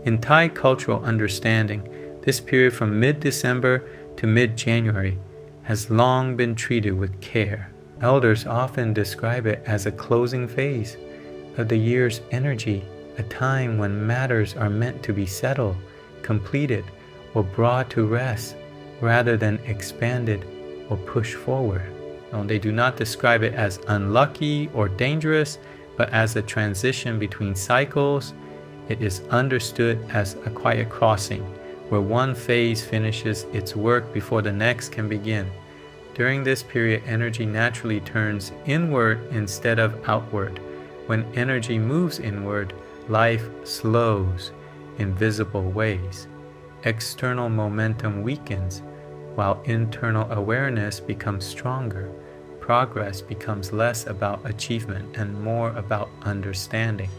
In Thai cultural understanding, this period from mid-December to mid-January has long been treated with care. Elders often describe it as a closing phase of the year's energy, a time when matters are meant to be settled, completed, or brought to rest, rather than expanded or pushed forward. Now, they do not describe it as unlucky or dangerous, but as a transition between cycles. It is understood as a quiet crossing, where one phase finishes its work before the next can begin. During this period, energy naturally turns inward instead of outward. When energy moves inward, life slows in visible ways. External momentum weakens, while internal awareness becomes stronger. Progress becomes less about achievement and more about understanding.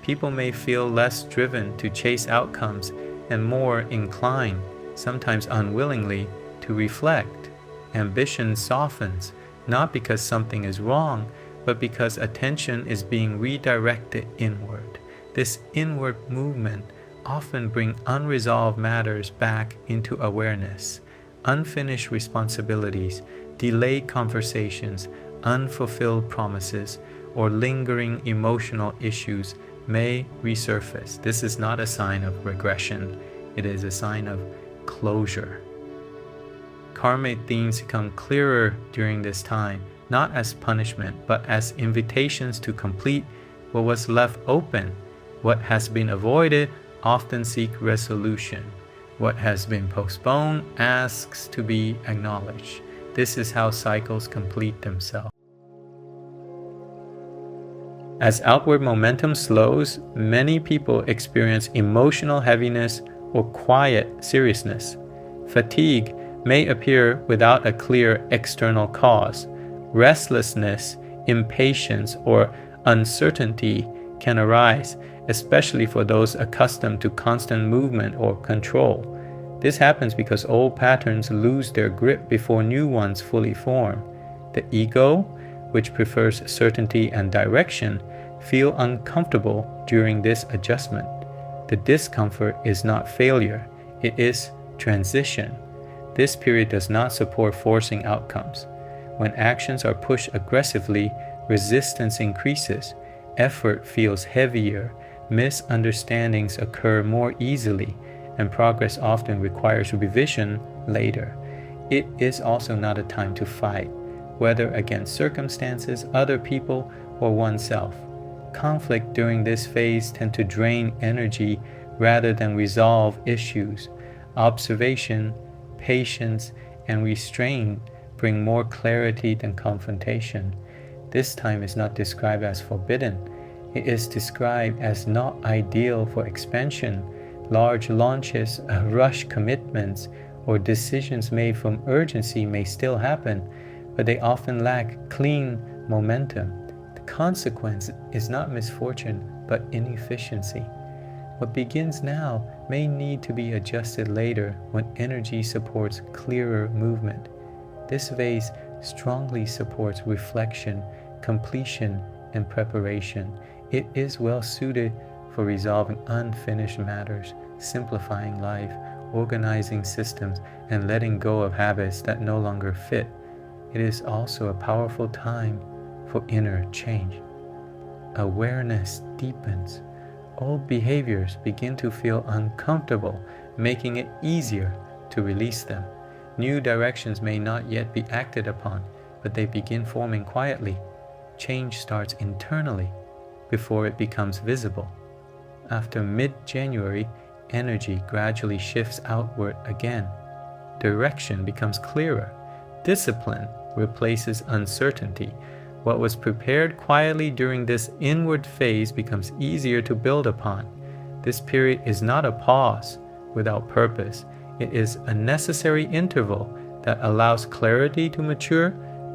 People may feel less driven to chase outcomes and more inclined, sometimes unwillingly, to reflect. Ambition softens, not because something is wrong, but because attention is being redirected inward. This inward movement often brings unresolved matters back into awareness. Unfinished responsibilities, delayed conversations, unfulfilled promises, or lingering emotional issues may resurface. This is not a sign of regression. It is a sign of closure. Karmic themes become clearer during this time, not as punishment, but as invitations to complete what was left open. What has been avoided often seeks resolution. What has been postponed asks to be acknowledged. This is how cycles complete themselves. As outward momentum slows, many people experience emotional heaviness or quiet seriousness. Fatigue may appear without a clear external cause. Restlessness, impatience, or uncertainty can arise, especially for those accustomed to constant movement or control. This happens because old patterns lose their grip before new ones fully form. The ego, which prefers certainty and direction, feel uncomfortable during this adjustment. The discomfort is not failure, it is transition. This period does not support forcing outcomes. When actions are pushed aggressively, resistance increases, effort feels heavier, misunderstandings occur more easily, and progress often requires revision later. It is also not a time to fight, whether against circumstances, other people, or oneself. Conflict during this phase tends to drain energy rather than resolve issues. Observation, patience, and restraint bring more clarity than confrontation. This time is not described as forbidden. It is described as not ideal for expansion. Large launches, rush commitments, or decisions made from urgency may still happen, but they often lack clean momentum. The consequence is not misfortune, but inefficiency. What begins now may need to be adjusted later when energy supports clearer movement. This phase strongly supports reflection, completion, and preparation. It is well suited for resolving unfinished matters, simplifying life, organizing systems, and letting go of habits that no longer fit. It is also a powerful time for inner change. Awareness deepens. Old behaviors begin to feel uncomfortable, making it easier to release them. New directions may not yet be acted upon, but they begin forming quietly. Change starts internally before it becomes visible. After mid-January, energy gradually shifts outward again. Direction becomes clearer. Discipline replaces uncertainty. What was prepared quietly during this inward phase becomes easier to build upon. This period is not a pause without purpose. It is a necessary interval that allows clarity to mature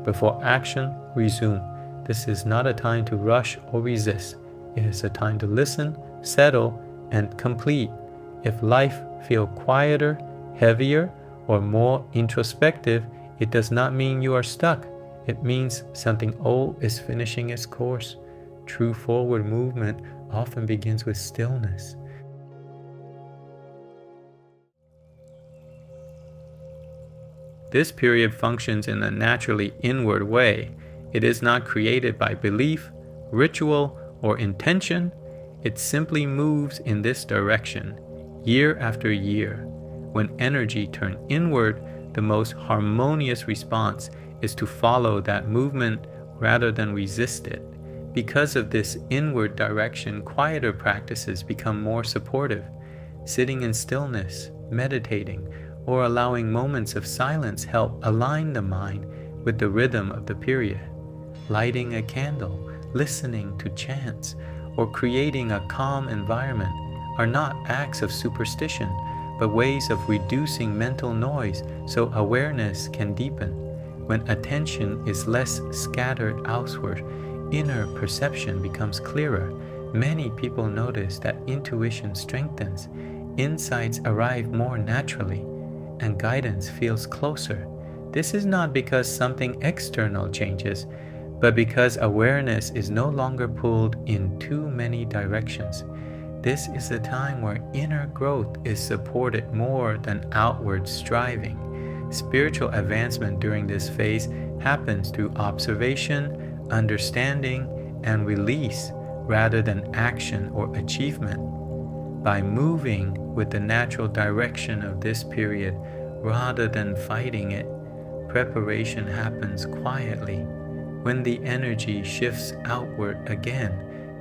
before action resumes. This is not a time to rush or resist. It is a time to listen, settle, and complete. If life feels quieter, heavier, or more introspective, it does not mean you are stuck. It means something old is finishing its course. True forward movement often begins with stillness. This period functions in a naturally inward way. It is not created by belief, ritual, or intention. It simply moves in this direction, year after year. When energy turns inward, the most harmonious response is to follow that movement rather than resist it. Because of this inward direction, quieter practices become more supportive. Sitting in stillness, meditating, or allowing moments of silence help align the mind with the rhythm of the period. Lighting a candle, listening to chants, or creating a calm environment are not acts of superstition, but ways of reducing mental noise so awareness can deepen. When attention is less scattered outward, inner perception becomes clearer. Many people notice that intuition strengthens, insights arrive more naturally, and guidance feels closer. This is not because something external changes, but because awareness is no longer pulled in too many directions. This is a time where inner growth is supported more than outward striving. Spiritual advancement during this phase happens through observation, understanding, and release rather than action or achievement. By moving with the natural direction of this period rather than fighting it, preparation happens quietly. When the energy shifts outward again,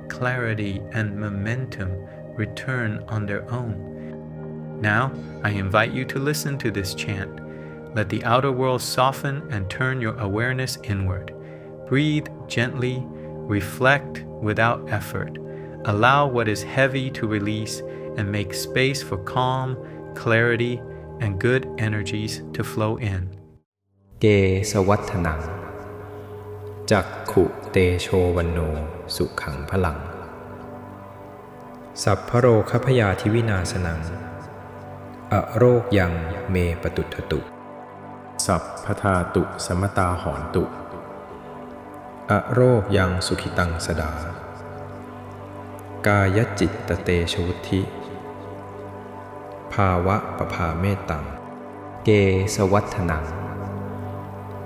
clarity and momentum return on their own. Now, I invite you to listen to this chant. Let the outer world soften and turn your awareness inward. Breathe gently, reflect without effort. Allow what is heavy to release and make space for calm, clarity, and good energies to flow in. เกสวัฏนังจักขุเตโชวันโนสุขังพลังสัพพโรคพยาธิวินาศนังอโรคยังเมปตุทตุสัพพทาตุสมตาหอนตุอโรคยังสุขิตังสดากายจิตตเตชวุธิภาวะปภาเมตังเกสวัฏนัง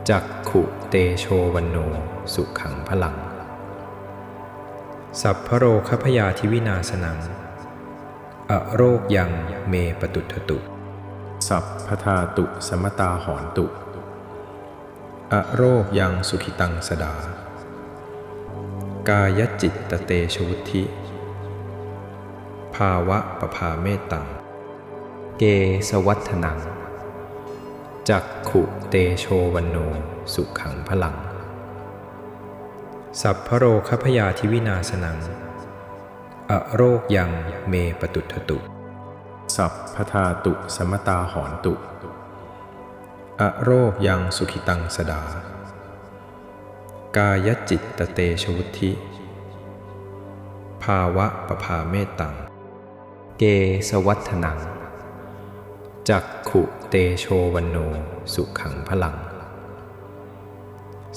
จักขุเตโชวันโนสุขังพลังสัพพโรคพยาธิวินาศนังอโรคยังเมปตุทตุสัพพทาตุสมตาหอนตุอโรคยังสุขิตังสดากายจิตตเตชวุธิภาวะปภาเมตังเกสวัฏนังจักขุเตโชวันโนสุขังพลังสัพพโรคพยาธิวินาศนังอโรคยังเมปตุทตุสัพพทาตุสมตาหอนตุอโรคยังสุขิตังสดากายจิตตเตชวุธิภาวะปภาเมตังเกสวัฏนังจักขุเตโชวันโนสุขังพลัง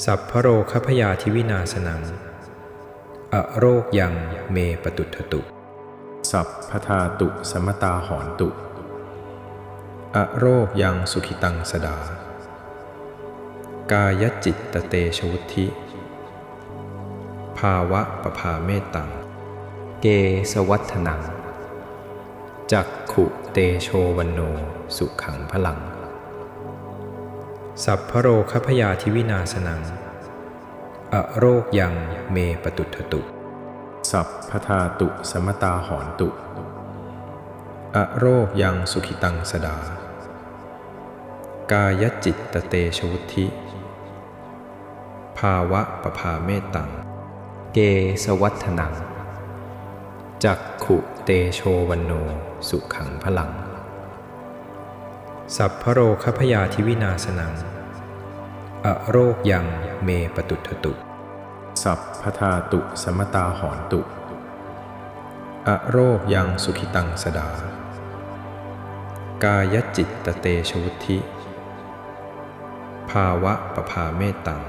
สัพพโรคพยาธิวินาศนังอโรคยังเมปตุทตุสัพพทาตุสมตาหอนตุอโรคยังสุขิตังสดากายจิตตเตชวุธิภาวะปภาเมตังเกสวัฏนังจักขุเตโชวันโนสุขังพลังสัพพโรคพยาธิวินาศนังอโรคยังเมปตุทตุสัพพทาตุสมตาหอนตุอโรคยังสุขิตังสดากายจิตตเตชวุธิภาวะปภาเมตังเกสวัฏนังจักขุเตโชวันโนสุขังพลังสัพพโรคพยาธิวินาศนังอโรคยังเมปตุทตุสัพพทาตุสมตาหอนตุอโรคยังสุขิตังสดากายจิตตเตชวุธิภาวะปภาเมตัง